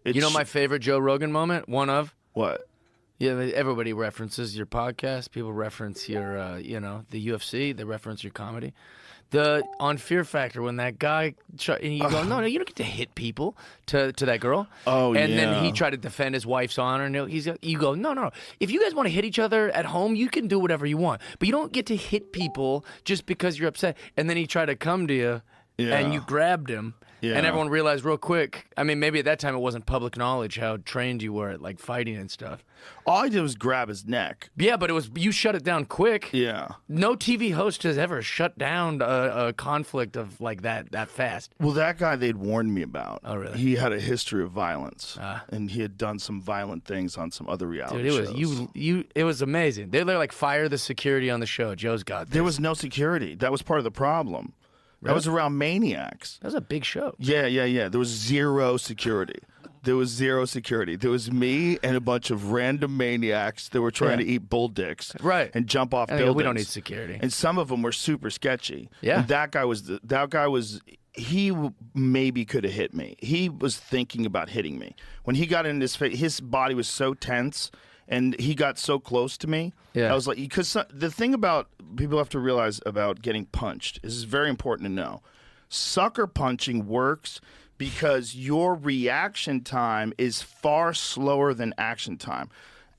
You know my favorite Joe Rogan moment? One of? What? Yeah, everybody references your podcast. People reference your, the UFC. They reference your comedy. On Fear Factor, when that guy, and you go, no, you don't get to hit people to that girl. Oh, and yeah. then he tried to defend his wife's honor. And you go, no. If you guys want to hit each other at home, you can do whatever you want. But you don't get to hit people just because you're upset. And then he tried to come to you, and you grabbed him. Yeah. And everyone realized real quick, I mean, maybe at that time it wasn't public knowledge how trained you were at, like, fighting and stuff. All I did was grab his neck. Yeah, but you shut it down quick. Yeah. No TV host has ever shut down a conflict of, like, that fast. Well, that guy they'd warned me about. Oh, really? He had a history of violence, and he had done some violent things on some other reality shows. It was amazing. They like fire the security on the show. Joe's got this. There was no security. That was part of the problem. Really? That was around Maniacs. That was a big show. Yeah. There was zero security. There was me and a bunch of random maniacs that were trying to eat bull dicks, and jump off buildings. We don't need security. And some of them were super sketchy. Yeah. And that guy was. He maybe could have hit me. He was thinking about hitting me when he got in his face. His body was so tense. And he got so close to me. Yeah. I was like, because the thing about people have to realize about getting punched is very important to know. Sucker punching works because your reaction time is far slower than action time.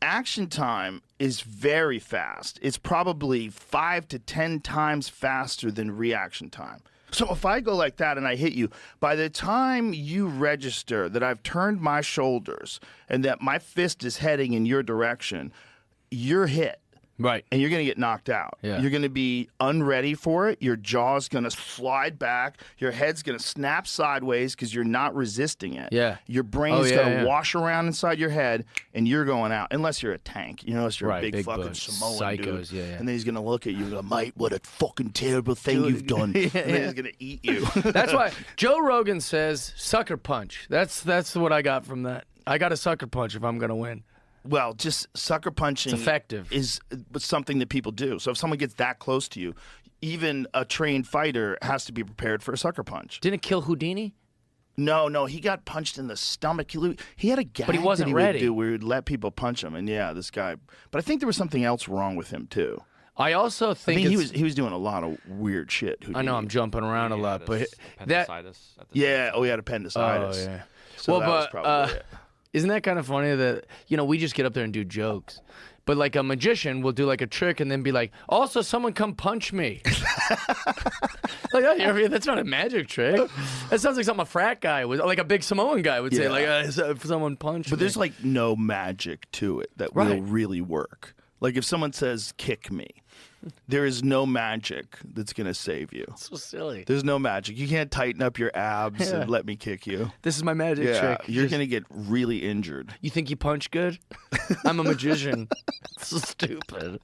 Action time is very fast. It's probably 5 to 10 times faster than reaction time. So if I go like that and I hit you, by the time you register that I've turned my shoulders and that my fist is heading in your direction, you're hit. Right. And you're going to get knocked out. Yeah. You're going to be unready for it. Your jaw's going to slide back. Your head's going to snap sideways because you're not resisting it. Yeah. Your brain's going to wash around inside your head, and you're going out. Unless you're a tank. Unless you're a big fucking Samoan psychos, dude. Yeah. And then he's going to look at you and go, mate, what a fucking terrible thing you've done. And then he's going to eat you. That's why Joe Rogan says sucker punch. That's what I got from that. I got a sucker punch if I'm going to win. Well, just sucker punching it's effective. Is something that people do. So if someone gets that close to you, even a trained fighter has to be prepared for a sucker punch. Didn't it kill Houdini? No, he got punched in the stomach. He had a gag but he wasn't that he ready. would do where he would let people punch him. And yeah, this guy. But I think there was something else wrong with him too. I also think he was doing a lot of weird shit. Houdini. I know I'm jumping around a lot, but appendicitis. He had appendicitis. Oh yeah. So that was probably it. Isn't that kind of funny that, we just get up there and do jokes, but like a magician will do like a trick and then be like, also someone come punch me. That's not a magic trick. That sounds like something a frat guy would, like a big Samoan guy would say, if someone punch me. But there's like no magic to it that will really work. Like if someone says, kick me, there is no magic that's going to save you. So silly. There's no magic. You can't tighten up your abs and let me kick you. This is my magic trick. You're going to get really injured. You think you punch good? I'm a magician. So stupid.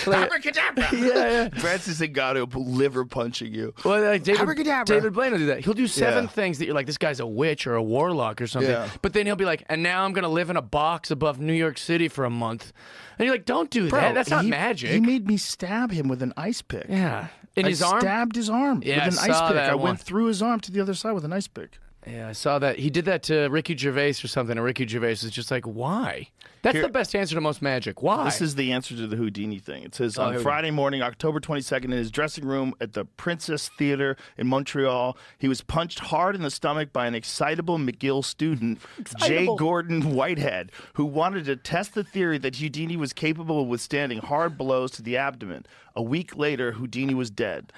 Abracadabra! Yeah. Francis Ngannou liver punching you. Well, like David Blaine will do that. He'll do 7 things that you're like, this guy's a witch or a warlock or something. Yeah. But then he'll be like, and now I'm going to live in a box above New York City for a month. And you're like, don't do that. That's not magic. He made me stab him with an ice pick. Yeah. In his arm? I stabbed his arm with an ice pick. I went through his arm to the other side with an ice pick. Yeah, I saw that. He did that to Ricky Gervais or something, and Ricky Gervais is just like, why? That's the best answer to most magic. Why? This is the answer to the Houdini thing. It says, on Friday morning, October 22nd, in his dressing room at the Princess Theatre in Montreal, he was punched hard in the stomach by an excitable McGill student, Jay Gordon Whitehead, who wanted to test the theory that Houdini was capable of withstanding hard blows to the abdomen. A week later, Houdini was dead.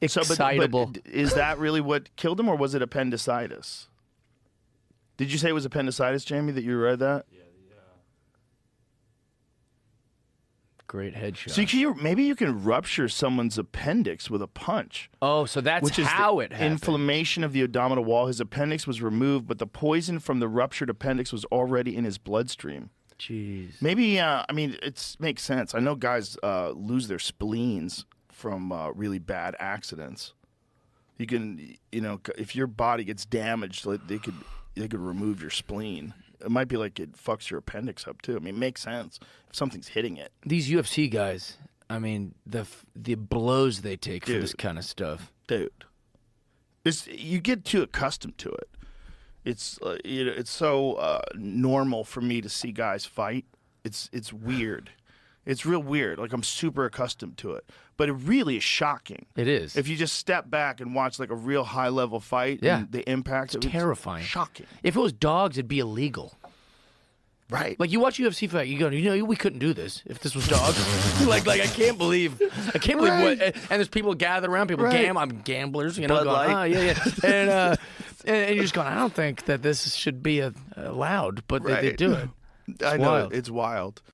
Excitable. But is that really what killed him, or was it appendicitis? Did you say it was appendicitis, Jamie, that you read that? Yeah. Great headshot. So maybe you can rupture someone's appendix with a punch. Oh, so that's how it happened. Inflammation of the abdominal wall. His appendix was removed, but the poison from the ruptured appendix was already in his bloodstream. Jeez. Maybe, it makes sense. I know guys lose their spleens from really bad accidents. You can, if your body gets damaged, they could remove your spleen. It might be like it fucks your appendix up too. I mean, it makes sense if something's hitting it. These UFC guys, I mean, the blows they take for this kind of stuff. Dude. You get too accustomed to it. It's it's so normal for me to see guys fight. It's weird. It's real weird. Like, I'm super accustomed to it. But it really is shocking. It is. If you just step back and watch like a real high-level fight, and the impact, it's terrifying. Shocking. If it was dogs, it'd be illegal. Right. Like, you watch UFC fight, you go, we couldn't do this if this was dogs. like I can't believe what. And there's people gathered around, people I'm gamblers, Bud Light. And you're just going, I don't think that this should be allowed, but they do it. I know, it's wild.